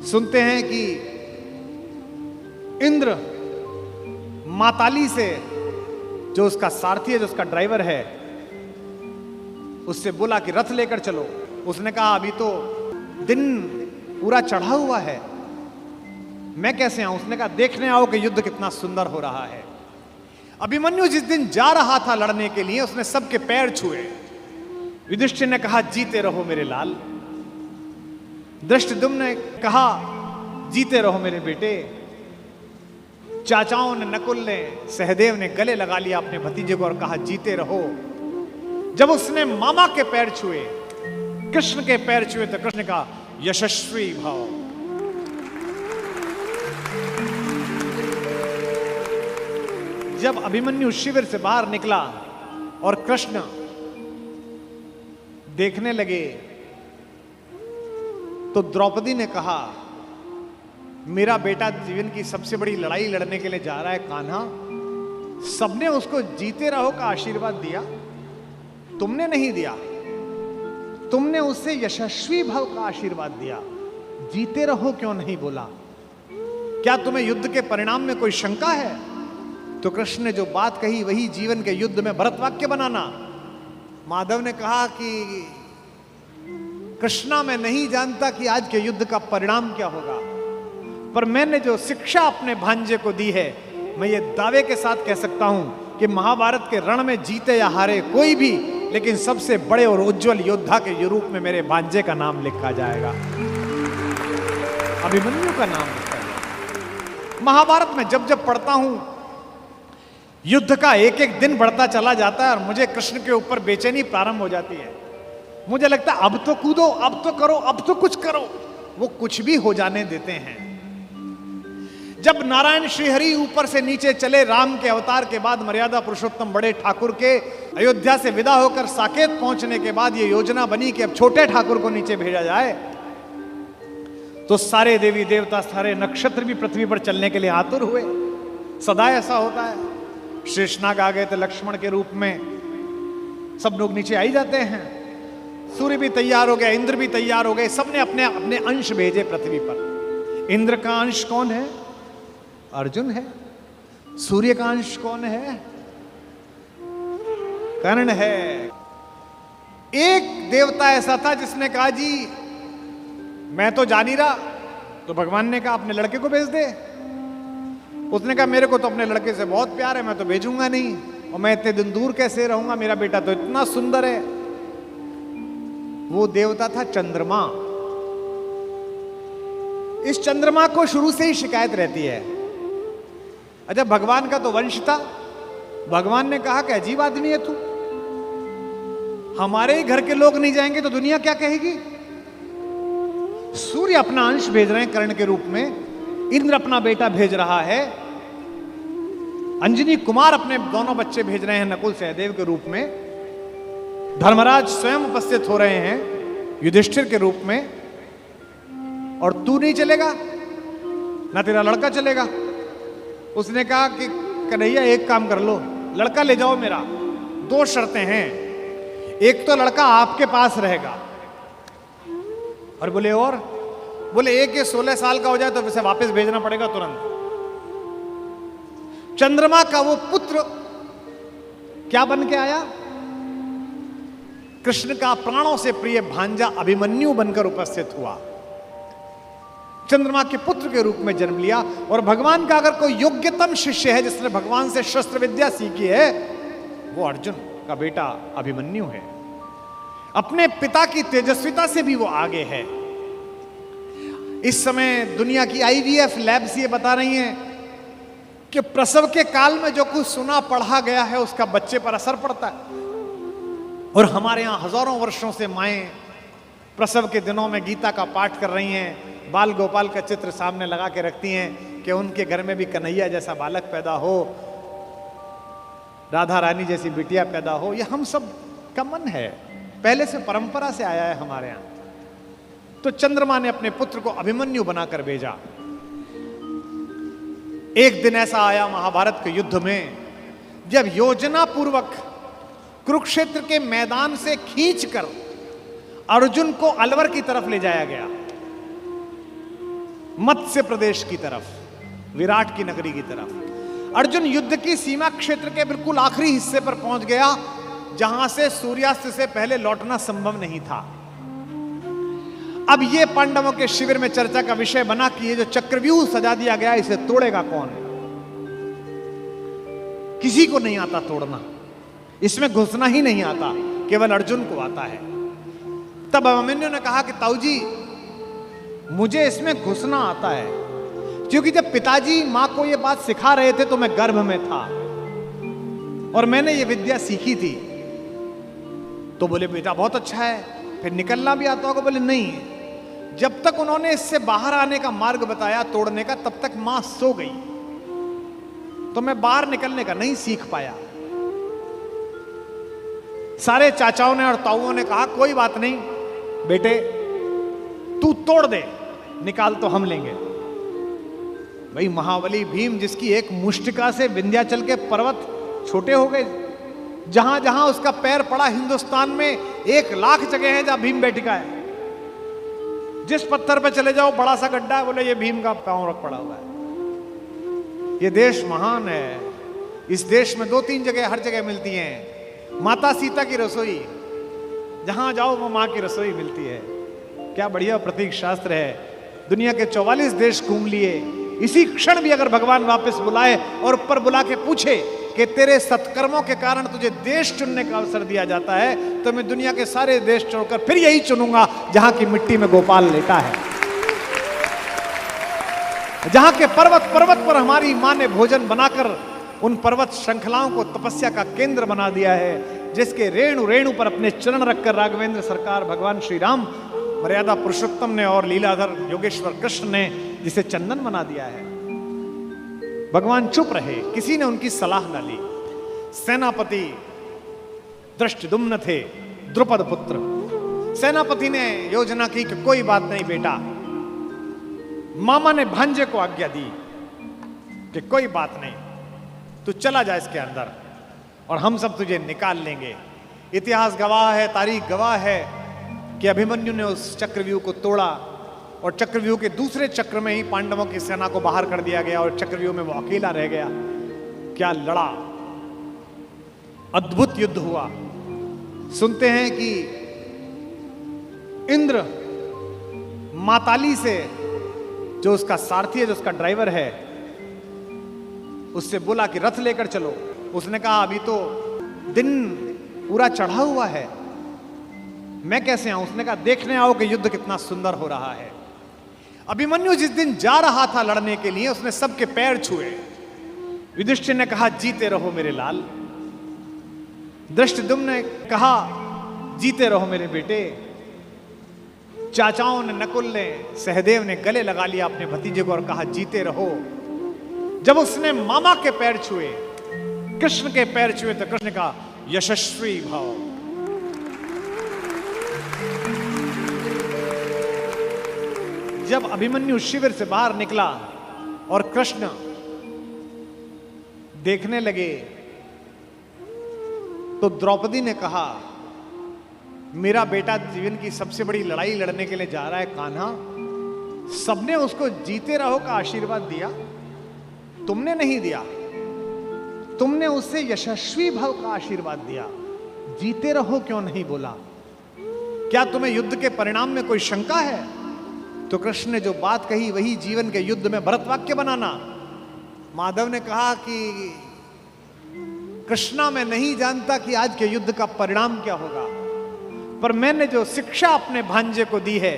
सुनते हैं कि इंद्र माताली से, जो उसका सारथी है, जो उसका ड्राइवर है, उससे बोला कि रथ लेकर चलो। उसने कहा अभी तो दिन पूरा चढ़ा हुआ है, मैं कैसे आऊं? उसने कहा देखने आओ कि युद्ध कितना सुंदर हो रहा है। अभिमन्यु जिस दिन जा रहा था लड़ने के लिए, उसने सबके पैर छुए। युधिष्ठिर ने कहा जीते रहो मेरे लाल। धृष्टद्युम्न ने कहा जीते रहो मेरे बेटे। चाचाओं ने, नकुल ने, सहदेव ने गले लगा लिया अपने भतीजे को और कहा जीते रहो। जब उसने मामा के पैर छुए, कृष्ण के पैर छुए, तो कृष्ण ने कहा यशस्वी भाव। जब अभिमन्यु शिविर से बाहर निकला और कृष्ण देखने लगे, तो द्रौपदी ने कहा मेरा बेटा जीवन की सबसे बड़ी लड़ाई लड़ने के लिए जा रहा है कान्हा, सबने उसको जीते रहो का आशीर्वाद दिया, तुमने नहीं दिया। तुमने उससे यशस्वी भाव का आशीर्वाद दिया, जीते रहो क्यों नहीं बोला? क्या तुम्हें युद्ध के परिणाम में कोई शंका है? तो कृष्ण ने जो बात कही वही जीवन के युद्ध में भरत वाक्य बनाना। माधव ने कहा कि कृष्णा मैं नहीं जानता कि आज के युद्ध का परिणाम क्या होगा, पर मैंने जो शिक्षा अपने भांजे को दी है, मैं ये दावे के साथ कह सकता हूं कि महाभारत के रण में जीते या हारे कोई भी, लेकिन सबसे बड़े और उज्जवल योद्धा के रूप में मेरे भांजे का नाम लिखा जाएगा, अभिमन्यु का नाम लिखा जाएगा। महाभारत में जब जब पढ़ता हूं, युद्ध का एक एक दिन बढ़ता चला जाता है और मुझे कृष्ण के ऊपर बेचैनी प्रारंभ हो जाती है। मुझे लगता है अब तो कूदो, अब तो करो, अब तो कुछ करो। वो कुछ भी हो जाने देते हैं। जब नारायण श्रीहरि ऊपर से नीचे चले, राम के अवतार के बाद मर्यादा पुरुषोत्तम बड़े ठाकुर के अयोध्या से विदा होकर साकेत पहुंचने के बाद ये योजना बनी कि अब छोटे ठाकुर को नीचे भेजा जाए, तो सारे देवी देवता, सारे नक्षत्र भी पृथ्वी पर चलने के लिए आतुर हुए। सदा ऐसा होता है। शेषनाग आ गए थे लक्ष्मण के रूप में, सब लोग नीचे आ ही जाते हैं। सूर्य भी तैयार हो गया, इंद्र भी तैयार हो गए, सबने अपने अपने अंश भेजे पृथ्वी पर। इंद्र का अंश कौन है? अर्जुन है। सूर्य का अंश कौन है? कर्ण है। एक देवता ऐसा था जिसने कहा जी मैं तो जा नहीं रहा, तो भगवान ने कहा अपने लड़के को भेज दे। उसने कहा मेरे को तो अपने लड़के से बहुत प्यार है, मैं तो भेजूंगा नहीं, और मैं इतने दिन दूर कैसे रहूंगा, मेरा बेटा तो इतना सुंदर है। वो देवता था चंद्रमा। इस चंद्रमा को शुरू से ही शिकायत रहती है। अच्छा, भगवान का तो वंश था। भगवान ने कहा कि अजीब आदमी है तू, हमारे ही घर के लोग नहीं जाएंगे तो दुनिया क्या कहेगी? सूर्य अपना अंश भेज रहे हैं कर्ण के रूप में, इंद्र अपना बेटा भेज रहा है, अंजनी कुमार अपने दोनों बच्चे भेज रहे हैं नकुल सहदेव के रूप में, धर्मराज स्वयं उपस्थित हो रहे हैं युधिष्ठिर के रूप में, और तू नहीं चलेगा ना तेरा लड़का चलेगा। उसने कहा कि कन्हैया एक काम कर लो, लड़का ले जाओ मेरा, दो शर्तें हैं, एक तो लड़का आपके पास रहेगा, और बोले एक ये 16 साल का हो जाए तो उसे वापस भेजना पड़ेगा तुरंत। चंद्रमा का वो पुत्र क्या बन के आया? कृष्ण का प्राणों से प्रिय भांजा अभिमन्यु बनकर उपस्थित हुआ। चंद्रमा के पुत्र के रूप में जन्म लिया। और भगवान का अगर कोई योग्यतम शिष्य है जिसने भगवान से शस्त्र विद्या सीखी है, वो अर्जुन का बेटा अभिमन्यु है। अपने पिता की तेजस्विता से भी वो आगे है। इस समय दुनिया की IVF लैब्स ये बता रही हैं कि प्रसव के काल में जो कुछ सुना पढ़ा गया है उसका बच्चे पर असर पड़ता है। और हमारे यहाँ हजारों वर्षों से माएं प्रसव के दिनों में गीता का पाठ कर रही हैं, बाल गोपाल का चित्र सामने लगा के रखती हैं कि उनके घर में भी कन्हैया जैसा बालक पैदा हो, राधा रानी जैसी बिटिया पैदा हो। ये हम सब का मन है, पहले से परंपरा से आया है हमारे यहाँ। तो चंद्रमा ने अपने पुत्र को अभिमन्यु बनाकर भेजा। एक दिन ऐसा आया महाभारत के युद्ध में, जब योजना पूर्वक कुरुक्षेत्र के मैदान से खींचकर अर्जुन को अलवर की तरफ ले जाया गया। मत्स्य प्रदेश की तरफ, विराट की नगरी की तरफ। अर्जुन युद्ध की सीमा क्षेत्र के बिल्कुल आखिरी हिस्से पर पहुंच गया, जहां से सूर्यास्त से पहले लौटना संभव नहीं था। अब यह पांडवों के शिविर में चर्चा का विषय बना कि ये जो चक्रव्यूह सजा दिया गया, इसे तोड़ेगा कौन? किसी को नहीं आता तोड़ना, इसमें घुसना ही नहीं आता, केवल अर्जुन को आता है। तब अभिमन्यु ने कहा कि ताऊ जी, मुझे इसमें घुसना आता है, क्योंकि जब पिताजी मां को यह बात सिखा रहे थे तो मैं गर्भ में था और मैंने ये विद्या सीखी थी। तो बोले बेटा बहुत अच्छा है, फिर निकलना भी आता होगा? बोले नहीं, जब तक उन्होंने इससे बाहर आने का मार्ग बताया तोड़ने का, तब तक मां सो गई, तो मैं बाहर निकलने का नहीं सीख पाया। सारे चाचाओं ने और ताऊओं ने कहा कोई बात नहीं बेटे, तू तोड़ दे, निकाल तो हम लेंगे। भाई महाबली भीम, जिसकी एक मुष्टिका से विंध्याचल के पर्वत छोटे हो गए, जहां जहां उसका पैर पड़ा हिंदुस्तान में 1,00,000 जगह है जहां भीम बैठिका है। जिस पत्थर पे चले जाओ बड़ा सा गड्ढा है, बोले ये भीम का पांव रख पड़ा हुआ है। ये देश महान है, इस देश में 2-3 जगह हर जगह मिलती हैं माता सीता की रसोई, जहां जाओ वो मां की रसोई मिलती है। क्या बढ़िया प्रतीक शास्त्र है। दुनिया के 44 देश घूम लिए, इसी क्षण भी अगर भगवान वापस बुलाए और ऊपर बुला के पूछे कि तेरे सत्कर्मों के कारण तुझे देश चुनने का अवसर दिया जाता है, तो मैं दुनिया के सारे देश छोड़कर फिर यही चुनूंगा जहां की मिट्टी में गोपाल लेटा है, जहां के पर्वत पर्वत पर हमारी मां ने भोजन बनाकर उन पर्वत श्रृंखलाओं को तपस्या का केंद्र बना दिया है, जिसके रेणु रेणु पर अपने चरण रखकर राघवेंद्र सरकार भगवान श्री राम मर्यादा पुरुषोत्तम ने और लीलाधर योगेश्वर कृष्ण ने जिसे चंदन बना दिया है। भगवान चुप रहे, किसी ने उनकी सलाह न ली। सेनापति धृष्टद्युम्न थे, द्रुपद पुत्र। सेनापति ने योजना की कि कोई बात नहीं बेटा, मामा ने भांजे को आज्ञा दी कि कोई बात नहीं, तू चला जा इसके अंदर और हम सब तुझे निकाल लेंगे। इतिहास गवाह है, तारीख गवाह है कि अभिमन्यु ने उस चक्रव्यूह को तोड़ा और चक्रव्यूह के दूसरे चक्र में ही पांडवों की सेना को बाहर कर दिया गया और चक्रव्यूह में वो अकेला रह गया। क्या लड़ा, अद्भुत युद्ध हुआ। सुनते हैं कि इंद्र माताली से, जो उसका सारथी है, जो उसका ड्राइवर है, उससे बोला कि रथ लेकर चलो। उसने कहा अभी तो दिन पूरा चढ़ा हुआ है, मैं कैसे आऊं? उसने कहा देखने आओ कि युद्ध कितना सुंदर हो रहा है। अभिमन्यु जिस दिन जा रहा था लड़ने के लिए, उसने सबके पैर छुए। युधिष्ठिर ने कहा जीते रहो मेरे लाल। धृष्टद्युम्न ने कहा जीते रहो मेरे बेटे। चाचाओं ने, नकुल ने, सहदेव ने गले लगा लिया अपने भतीजे को और कहा जीते रहो। जब उसने मामा के पैर छुए, कृष्ण के पैर छुए, तो कृष्ण ने कहा यशस्वी भाव। जब अभिमन्यु शिविर से बाहर निकला और कृष्ण देखने लगे, तो द्रौपदी ने कहा मेरा बेटा जीवन की सबसे बड़ी लड़ाई लड़ने के लिए जा रहा है कान्हा, सबने उसको जीते रहो का आशीर्वाद दिया, तुमने नहीं दिया। तुमने उससे यशस्वी भव का आशीर्वाद दिया, जीते रहो क्यों नहीं बोला? क्या तुम्हें युद्ध के परिणाम में कोई शंका है? तो कृष्ण ने जो बात कही वही जीवन के युद्ध में भरत वाक्य बनाना। माधव ने कहा कि कृष्णा मैं नहीं जानता कि आज के युद्ध का परिणाम क्या होगा, पर मैंने जो शिक्षा अपने भांजे को दी है,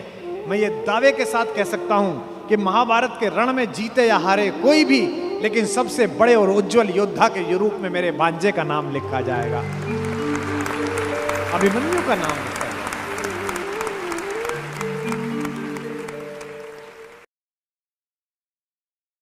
मैं ये दावे के साथ कह सकता हूं कि महाभारत के रण में जीते या हारे कोई भी, लेकिन सबसे बड़े और उज्जवल योद्धा के रूप में मेरे भांजे का नाम लिखा जाएगा, अभिमन्यु का नाम।